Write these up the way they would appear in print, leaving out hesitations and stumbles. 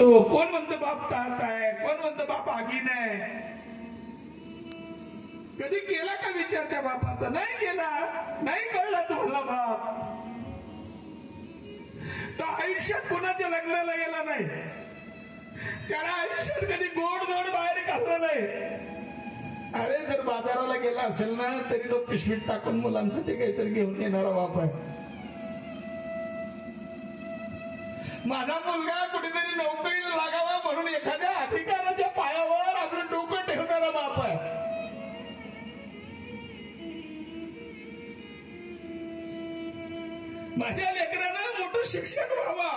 म्हणतो, कोण म्हणतं बाप तात आहे, कोण म्हणतं बाप आगीन आहे. कधी केला का विचार त्या बापाचा? नाही केला. नाही कळला तुम्हाला बाप. तो आयुष्यात कोणाच्या लग्नाला गेला नाही, त्याला आयुष्यात कधी गोड धोड बाहेर काढलं नाही. अरे जर बाजाराला गेला असेल ना तरी तो पिशवीत टाकून मुलांसाठी काहीतरी घेऊन येणारा बाप आहे. माझा मुलगा कुठेतरी नोकरीला लागावा म्हणून एखाद्या अधिकाराच्या पायावर आपलं डोकं ठेवणारा बाप आहे. माझ्या लेकरानं मोठं शिक्षक व्हावा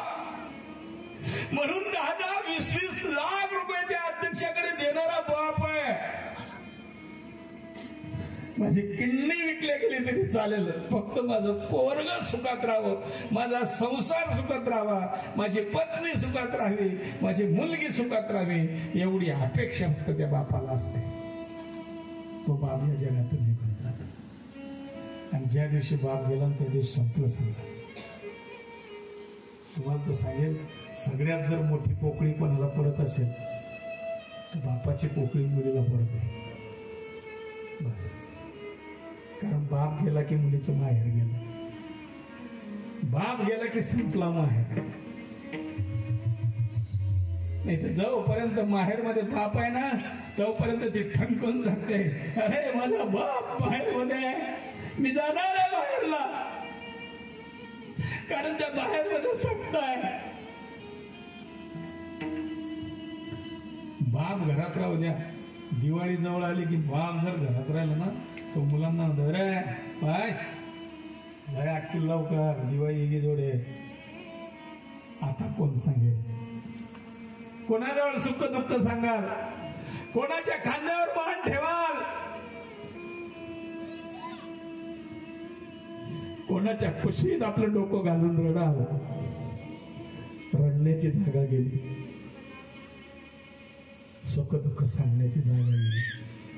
म्हणून 10-10, 20-20 लाख रुपये त्या अध्यक्षाकडे देणारा बाप आहे. माझी किडनी विकल्या गेली तरी चालेल, फक्त माझं पोरग सुखात राहावं, माझा संसार सुखात राहावा, माझी पत्नी सुखात राहावी, माझी मुलगी सुखात राहावी, एवढी अपेक्षा फक्त त्या बापाला असते. तो बाप या जगातून निघून जातो. आणि ज्या दिवशी बाप गेला त्या दिवशी संपलं सगळं. तुम्हाला तर सांगेल, सगळ्यात जर मोठी पोकळी कोणाला पडत असेल तर बापाची पोकळी मुलीला पडते. बस. कारण बाप गेला की मुलीचं माहेर गेलं, बाप गेला की संपला माहेर. नाही तर जोपर्यंत माहेर मध्ये बाप आहे ना तोपर्यंत ती ठणकून सांगते, अरे माझा बाप बाहेर मध्ये आहे, मी जाणार आहे बाहेरला. कारण त्या बाहेर मध्ये सत्ता आहे. बाप घरात राहू द्या, दिवाळी जवळ आली की बाप जर घरात राहिला ना तो मुलांना पाय लय अक्कल लवकर, दिवाळी येगी जोडे. आता कोण सांगेल? कोणाजवळ सुख दुःख सांगाल? कोणाच्या खांद्यावर मान ठेवाल? कोणाच्या कुशीत आपलं डोकं घालून रडाल? रडण्याची जागा गेली, सुख दुःख सांगण्याची जागा गेली.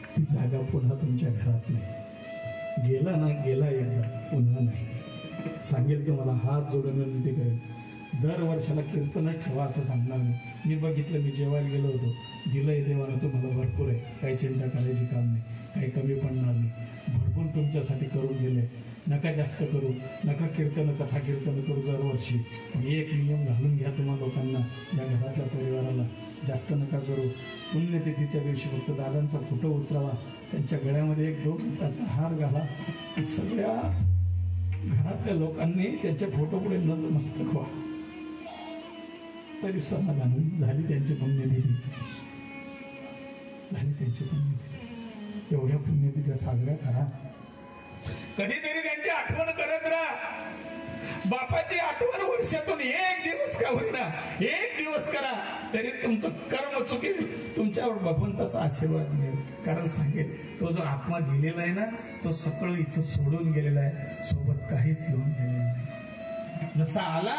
ती जागा पुन्हा तुमच्या घरात नाही. गेला ना गेला एकदा, पुन्हा नाही. सांगेल की मला हात जोडून विनंती करेल, दर वर्षाला कीर्तनच ठेवा असं सांगणार मी. मी बघितलं, मी जेवायला गेलो होतो, दिलंय देवानं तुम्हाला भरपूर आहे, काही चिंता करायची काम नाही, काही कमी पडणार नाही. भरपूर तुमच्यासाठी करून गेले, नका जास्त करू, नका कीर्तन कथा कीर्तन करू दरवर्षी. एक नियम घालून घ्या तुम्हा लोकांना, या घरातल्या परिवाराला जास्त नका करू. पुण्यतिथीच्या दिवशी फक्त दादांचा फोटो उतरावा, त्यांच्या गळ्यामध्ये 1-2 मिनिटाचा हार घाला. सगळ्या घरातल्या लोकांनी त्यांच्या फोटो पुढे नतमस्तक व्हा, तरी समाधान झाली त्यांची पुण्यतिथी, झाली त्यांची पुण्यतिथी. एवढ्या पुण्यतिथ्या साजऱ्या करा. कधीतरी त्यांची आठवण करत राहा. बापाची आठवण वर्षातून 1 दिवस का होईना 1 दिवस करा, तरी तुमचं कर्म चुकेल, तुमच्यावर भगवंताचा आशीर्वाद मिळेल. कारण सांगेल, तो जो आत्मा गेलेला आहे ना तो सगळं इथं सोडून गेलेला आहे, सोबत काहीच घेऊन गेलेलं नाही. जसा आला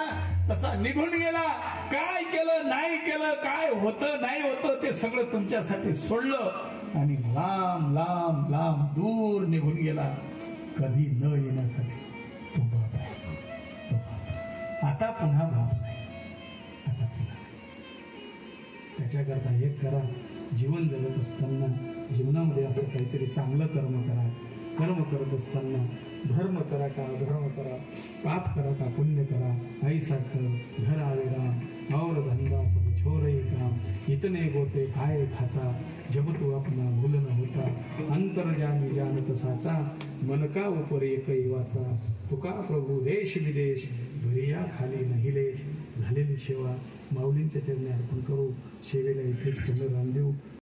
तसा निघून गेला. काय केलं नाही केलं, काय होतं नाही होतं, ते सगळं तुमच्यासाठी सोडलं आणि लांब लांब लांब दूर निघून गेला, कधी न येण्यासाठी. तो बाप आहे, तो बाप. आता पुन्हा बाप नाही, आता पुन्हा. त्याच्याकरता एक करा, जीवन जगत असताना जीवनामध्ये असं काहीतरी चांगलं कर्म करा. कर्म करत असताना धर्म करा का अधर्म करा, पाप करा का पुण्य करा. आईसारखं घर आवे राम, और धंदा सब छोरे काम. इतने गोते खाए खाता, जब तू अपना भूल न होता. अंतर्जामी जानत साचा, मन का उपर एकही वाचा. तुका प्रभू देश विदेश, भरिया खाली नाही लेश. झालेली सेवा माऊलींच्या चरणी अर्पण करू. सेवेला इथेच फुलं रान देऊ.